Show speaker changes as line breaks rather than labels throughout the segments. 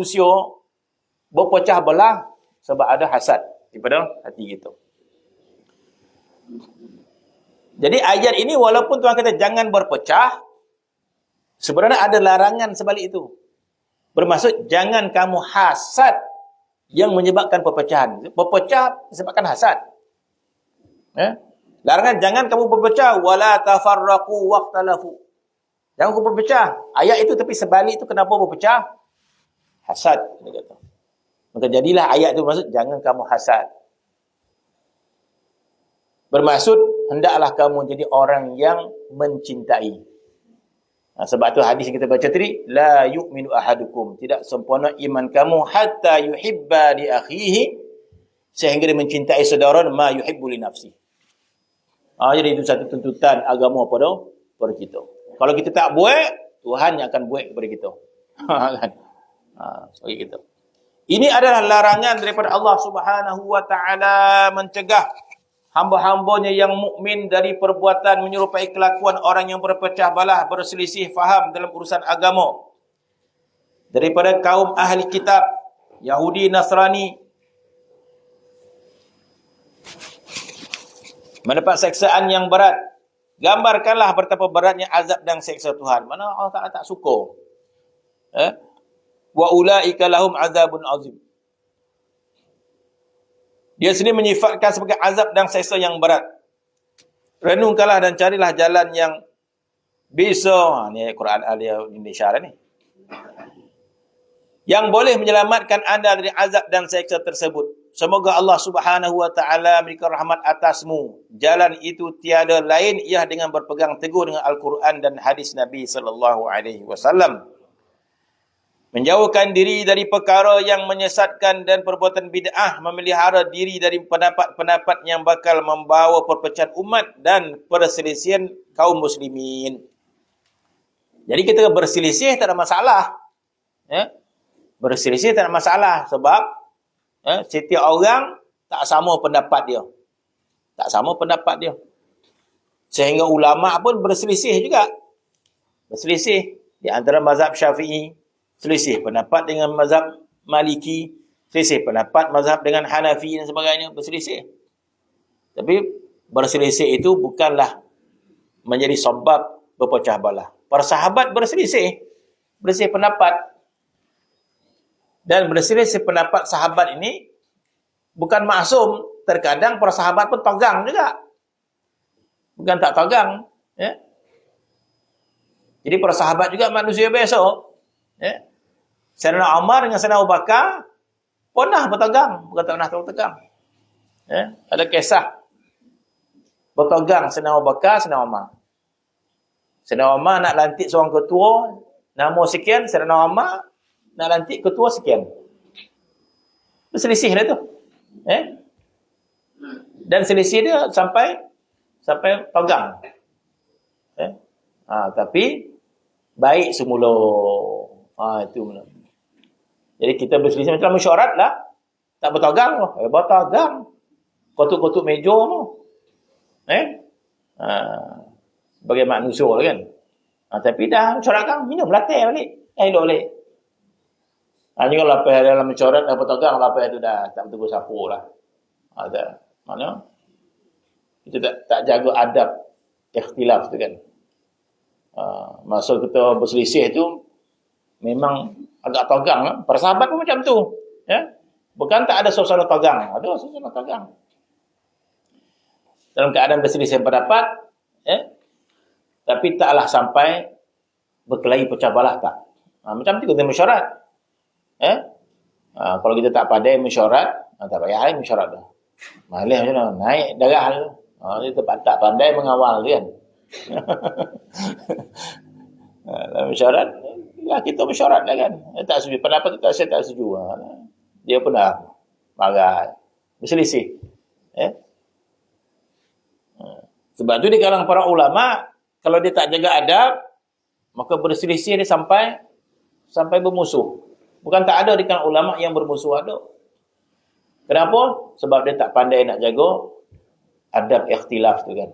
manusia berpecah belah sebab ada hasad daripada hati kita. Jadi ayat ini walaupun Tuhan kata jangan berpecah, sebenarnya ada larangan sebalik itu. Bermaksud jangan kamu hasad yang menyebabkan perpecahan. Berpecah disebabkan hasad. Larangan jangan kamu berpecah, wala tafarraqu waqtalafu. Jangan kamu berpecah. Ayat itu tapi sebalik itu kenapa berpecah? Hasad dia kata. Maka jadilah ayat itu bermaksud jangan kamu hasad. Bermaksud hendaklah kamu jadi orang yang mencintai. Sebab tu hadis yang kita baca tadi, la yu'minu ahadukum, tidak sempurna iman kamu hatta yuhibba li akhihi, sehingga dia mencintai saudara ma yuhibbu li nafsi. Jadi itu satu tuntutan agama pada kita. Kalau kita tak buat, Tuhan yang akan buat kepada kita. Kan? Seperti itu. Ini adalah larangan daripada Allah Subhanahu wa taala mencegah hamba-hambanya yang mukmin dari perbuatan menyerupai kelakuan orang yang berpecah belah, berselisih faham dalam urusan agama. Daripada kaum ahli kitab, Yahudi, Nasrani, mendapat seksaan yang berat. Gambarkanlah betapa beratnya azab dan seksa Tuhan. Mana Allah Ta'ala tak suka. Wa ulaika lahum azabun azim. Dia sendiri menyifatkan sebagai azab dan seksa yang berat. Renungkanlah dan carilah jalan yang bisa. Ni Quran Alia Indonesia ni. Yang boleh menyelamatkan anda dari azab dan seksa tersebut. Semoga Allah Subhanahu wa taala memberikan rahmat atasmu. Jalan itu tiada lain ialah dengan berpegang teguh dengan Al-Quran dan hadis Nabi sallallahu alaihi wasallam. Menjauhkan diri dari perkara yang menyesatkan dan perbuatan bid'ah, memelihara diri dari pendapat-pendapat yang bakal membawa perpecahan umat dan perselisihan kaum muslimin. Jadi kita berselisih tak ada masalah. Berselisih tak ada masalah sebab setiap orang tak sama pendapat dia. Tak sama pendapat dia. Sehingga ulama pun berselisih juga. Berselisih di antara mazhab Syafi'i, selisih pendapat dengan mazhab Maliki, selisih pendapat mazhab dengan Hanafi dan sebagainya, berselisih. Tapi berselisih itu bukanlah menjadi sebab berpecah belah. Para sahabat berselisih pendapat. Dan berselisih pendapat sahabat ini bukan maksum. Terkadang para sahabat pun tegang juga. Bukan tak tegang. Jadi para sahabat juga manusia biasa. Sayyidina Umar dengan Sayyidina Abu Bakar pernah bertegang, bukan tak pernah bertegang. Ada kisah bertegang Sayyidina Abu Bakar, Sayyidina Umar. Sayyidina Umar nak lantik seorang ketua, nama sekian, Sayyidina Umar nak lantik ketua sekian. Berselisih dah tu. Dan selisih dia sampai tegang. Tapi baik semula. Itu mula. Jadi kita berselisih macam mesyuarat lah. Tak bertegang lah. Bertegang. Kotuk-kotuk meja tu. Sebagai manusia lah kan. Tapi dah mesyuarat kan, minum latte balik. Elok balik. Ini kalau lapar dalam mesyuarat dah bertegang, lapar tu dah tak betul sapu lah. Ada. Mana? Kita tak jaga adab ikhtilaf tu kan. Masa kita berselisih tu, memang agak tegang lah. Para sahabat pun macam tu. Bukan tak ada suasana tegang. Ada suasana tegang. Dalam keadaan berselisih pendapat, tapi taklah sampai berkelahi pecah belah tak. Macam tu kita mesyuarat. Kalau kita tak pandai mesyuarat, tak payah mesyuarat dah. Malih macam mana? Naik darah tu. Dia tak pandai mengawal dia kan. Dalam mesyuarat, kita mesyuarat lah kan. Tak setuju. Pendapat kita saya tak setuju. Dia pun dah marah. Berselisih. Sebab tu di kalangan para ulama, kalau dia tak jaga adab, maka berselisih dia sampai bermusuh. Bukan tak ada di kalangan ulama yang bermusuh, ada. Kenapa? Sebab dia tak pandai nak jaga adab ikhtilaf tu kan.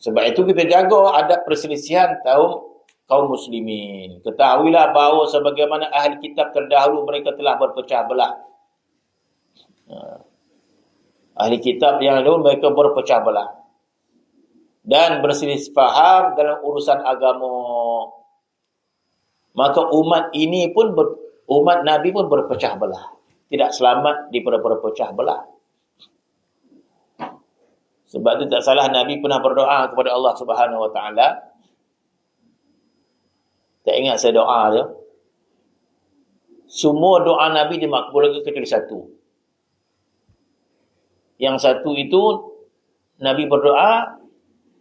Sebab itu kita jaga adab perselisihan kaum muslimin. Ketahuilah bahawa sebagaimana ahli kitab terdahulu mereka telah berpecah belah. Ahli kitab yang dahulu mereka berpecah belah dan berselisih faham dalam urusan agama. Maka umat Nabi pun berpecah belah. Tidak selamat daripada berpecah belah. Sebab itu tak salah Nabi pernah berdoa kepada Allah Subhanahu Wa Taala. Tak ingat saya doa dia. Semua doa Nabi dimakbulkan kecuali satu. Yang satu itu Nabi berdoa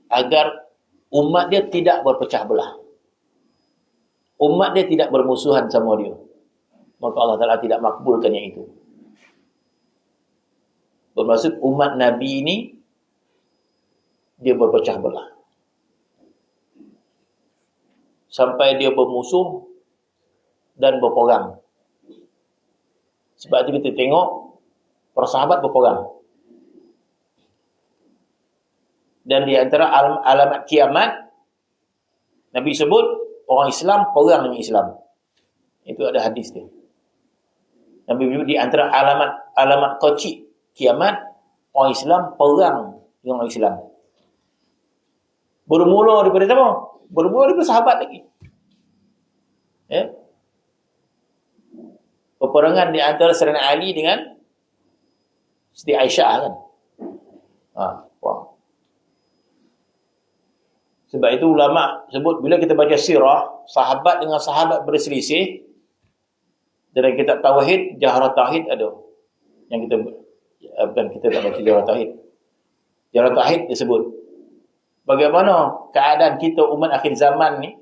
agar umat dia tidak berpecah belah. Umat dia tidak bermusuhan sama dia. Maka Allah Ta'ala tidak makbulkan yang itu. Bermaksud umat Nabi ini dia berpecah belah. Sampai dia bermusuh dan berperang. Sebab itu kita tengok para berperang. Dan di antara alamat kiamat, Nabi sebut orang Islam perang dengan Islam. Itu ada hadis dia. Nabi menyebut di antara alamat kecil kiamat, orang Islam perang dengan orang Islam. Bermula daripada apa? Bermula daripada sahabat lagi. Ya. Peperangan di antara Sayyidina Ali dengan Siti Aisyah kan. Wah. Sebab itu ulama sebut bila kita baca sirah, sahabat dengan sahabat berselisih. Dalam kitab Tauhid, Jahrah Tauhid ada. Yang kita tak baca Jahrah Tauhid. Jahrah Tauhid disebut bagaimana keadaan kita umat akhir zaman ni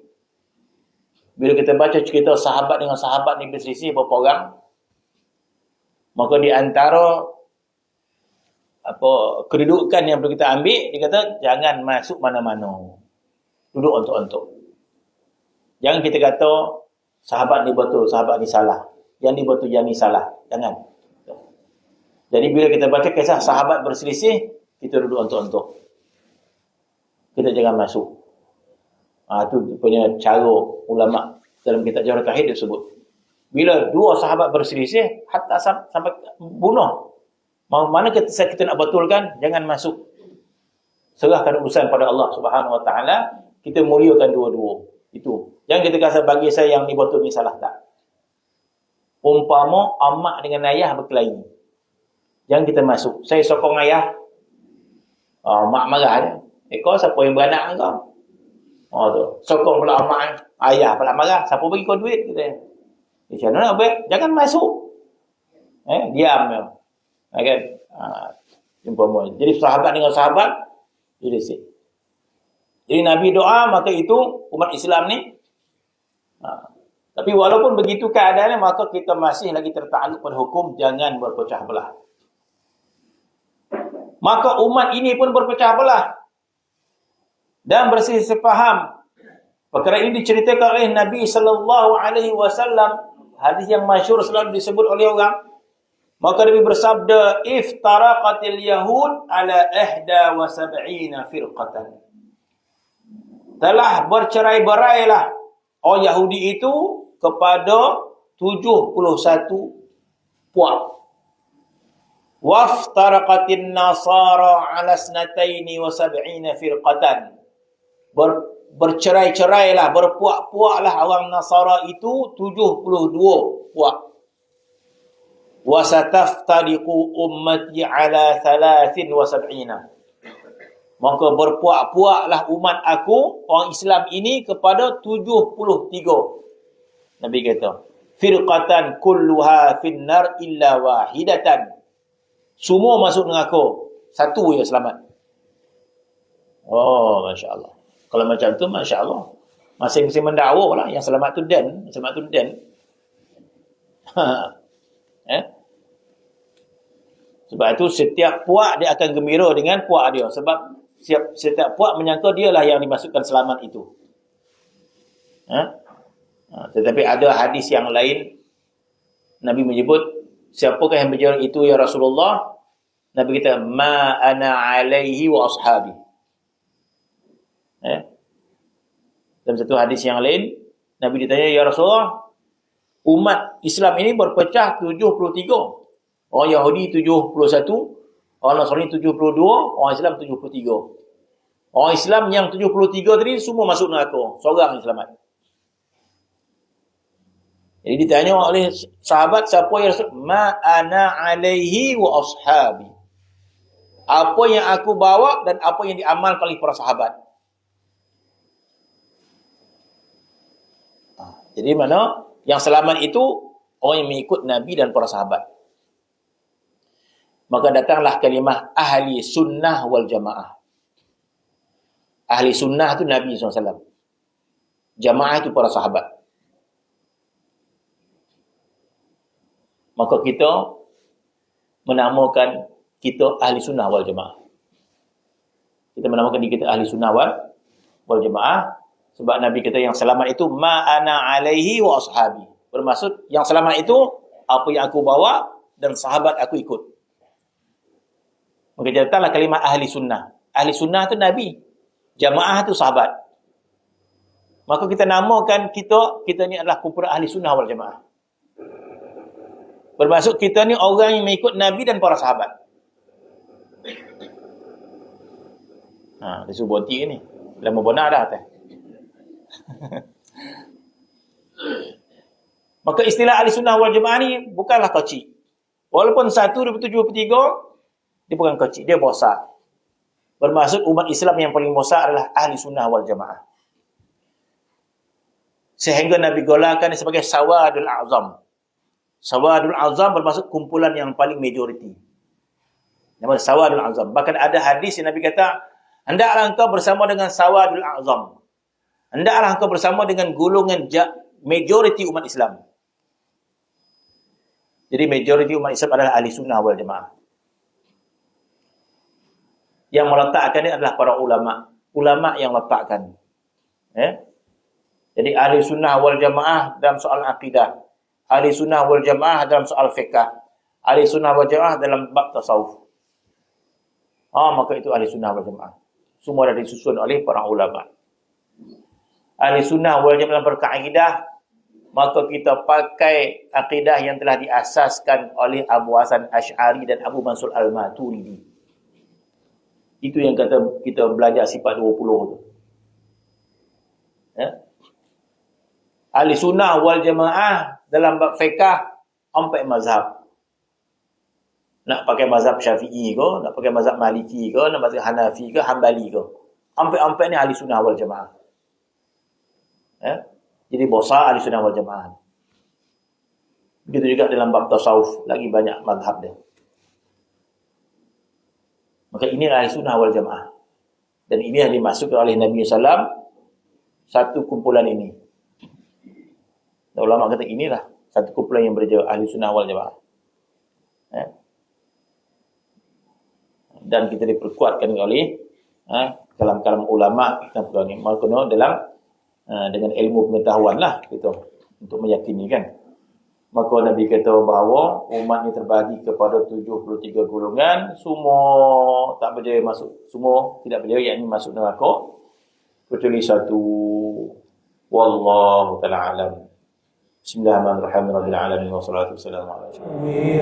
bila kita baca cerita sahabat dengan sahabat ni berselisih berperang, maka di antara kedudukan yang perlu kita ambil, dia kata jangan masuk mana-mana, duduk ontok-ontok. Jangan kita kata sahabat ni betul, sahabat ni salah, yang ni betul, yang ni salah. Jangan. Jadi bila kita baca kisah sahabat berselisih, kita duduk ontok-ontok. Kita jangan masuk. Itu punya cara ulama dalam kitab Jahrah Tauhid disebut. Bila dua sahabat berselisih, hatta sampai bunuh. Mana kita nak betulkan, jangan masuk. Serahkan urusan pada Allah Subhanahu Wa Taala. Kita muliakan dua-dua. Itu. Jangan kita kata bagi saya yang ni betul, ni salah, tak. Umpama amak dengan ayah berkelahi. Jangan kita masuk. Saya sokong ayah. Mak marah dia. Kau siapa yang beranak kau? Tu. Sokong pula amak, ayah pula marah. Siapa bagi kau duit? Kita. Macam mana nak buat? Jangan masuk. Diam. Kan? Jadi sahabat dengan sahabat, jadi Nabi doa, maka itu umat Islam ni. Tapi walaupun begitu keadaannya, maka kita masih lagi tertakluk pada hukum jangan berpecah belah. Maka umat ini pun berpecah belah dan berselisih faham. Perkara ini diceritakan oleh Nabi sallallahu alaihi wasallam, hadis yang masyhur selalu disebut oleh orang. Maka Nabi bersabda, iftaraqatil yahud ala 71 firqatan. Telah bercerai-berailah orang Yahudi itu kepada 71 puak. Waftaraqatin nasara ala 72 firqatan. Bercerai-cerailah, berpuak-puaklah orang Nasara itu 72 puak. Wasataftariqu ummati ala 73. Maka berpuak-puaklah umat aku, orang Islam ini, kepada 73. Nabi kata, firqatan kulluha finnar illa wahidatan. Semua masuk neraka, satu yang selamat. Oh, Masya Allah. Kalau macam tu, Masya Allah. Masing-masing mendakwa lah. Yang selamat tu dan. Selamat tu dan. Sebab itu setiap puak dia akan gembira dengan puak dia. Sebab setiap puak menyangka dialah yang dimasukkan selamat itu. Tetapi ada hadis yang lain. Nabi menyebut, siapakah yang berjalan itu ya Rasulullah? Nabi kata, ma ana alaihi wa ashabi. Dalam satu hadis yang lain, Nabi ditanya, "Ya Rasulullah, umat Islam ini berpecah 73. Orang Yahudi 71, orang Nasrani 72, orang Islam 73. Orang Islam yang 73 tadi semua masuk neraka, seorang yang selamat." Jadi ditanya oleh sahabat, siapa yang Rasul? "Ma ana alaihi wa ashabi." Apa yang aku bawa dan apa yang diamalkan oleh para sahabat. Jadi mana yang selamat itu orang yang mengikut Nabi dan para sahabat. Maka datanglah kalimah ahli sunnah wal jamaah. Ahli sunnah itu Nabi SAW. Jamaah itu para sahabat. Maka kita menamakan kita ahli sunnah wal jamaah. Kita menamakan diri kita ahli sunnah wal jamaah. Sebab Nabi kata yang selamat itu ma ana alaihi wa ashabi. Bermaksud yang selamat itu apa yang aku bawa dan sahabat aku ikut. Maka datanglah kalimah ahli sunnah. Ahli sunnah itu Nabi. Jamaah itu sahabat. Maka kita namakan kita ni adalah kumpulan ahli sunnah wal jamaah. Bermaksud kita ni orang yang mengikut Nabi dan para sahabat. Dia suruh berhenti ni. Lama benar dah. Maka istilah ahli sunnah wal jamaah ni bukanlah kecil. Walaupun 1 daripada 73, dia bukan kecil, dia besar. Bermaksud umat Islam yang paling besar adalah ahli sunnah wal jamaah. Sehingga Nabi golahkan sebagai sawadul azam. Sawadul azam bermaksud kumpulan yang paling majoriti. Nama sawadul azam. Bahkan ada hadis yang Nabi kata, hendaklah engkau bersama dengan sawadul azam. Hendaklah engkau bersama dengan golongan majoriti umat Islam. Jadi majoriti umat Islam adalah ahli sunnah wal jamaah. Yang meletakkan ini adalah para ulama. Ulama yang letakkan. Jadi ahli sunnah wal jamaah dalam soal akidah. Ahli sunnah wal jamaah dalam soal fiqh. Ahli sunnah wal jamaah dalam bab tasawuf. Maka itu ahli sunnah wal jamaah. Semua dah disusun oleh para ulama. Ahli sunnah wal jamaah dalam berkaidah, maka kita pakai akidah yang telah diasaskan oleh Abu Hasan Asy'ari dan Abu Mansur Al-Maturidi. Itu yang kata kita belajar sifat 20 tu. Ahli sunnah wal jamaah dalam bab fiqh 4 mazhab. Nak pakai mazhab Syafi'i ke, nak pakai mazhab Maliki ke, nak pakai Hanafi ke, Hambali ke. 4 ni ahli sunnah wal jamaah. Jadi besar ahli sunnah wal jamaah. Begitu juga dalam bab tasawuf, lagi banyak mazhab dia. Maka ini ahli sunnah wal jamaah. Dan ini yang dimasukkan oleh Nabi SAW, satu kumpulan ini. Dan ulama kata inilah satu kumpulan yang berjaya ahli sunnah wal jamaah. Dan kita diperkuatkan oleh kalam-kalam ulama kita ni makna dalam dengan ilmu pengetahuan lah kita untuk meyakini kan. Maka Nabi kata bahawa umat ni terbagi kepada 73 golongan, semua tak berjaya masuk, semua tidak berjaya yakni masuk neraka kecuali satu. Wallahu ta'ala alam. Bismillahirrahmanirrahim. Rabbil alamin wassalatu wassalamu ala asyrafil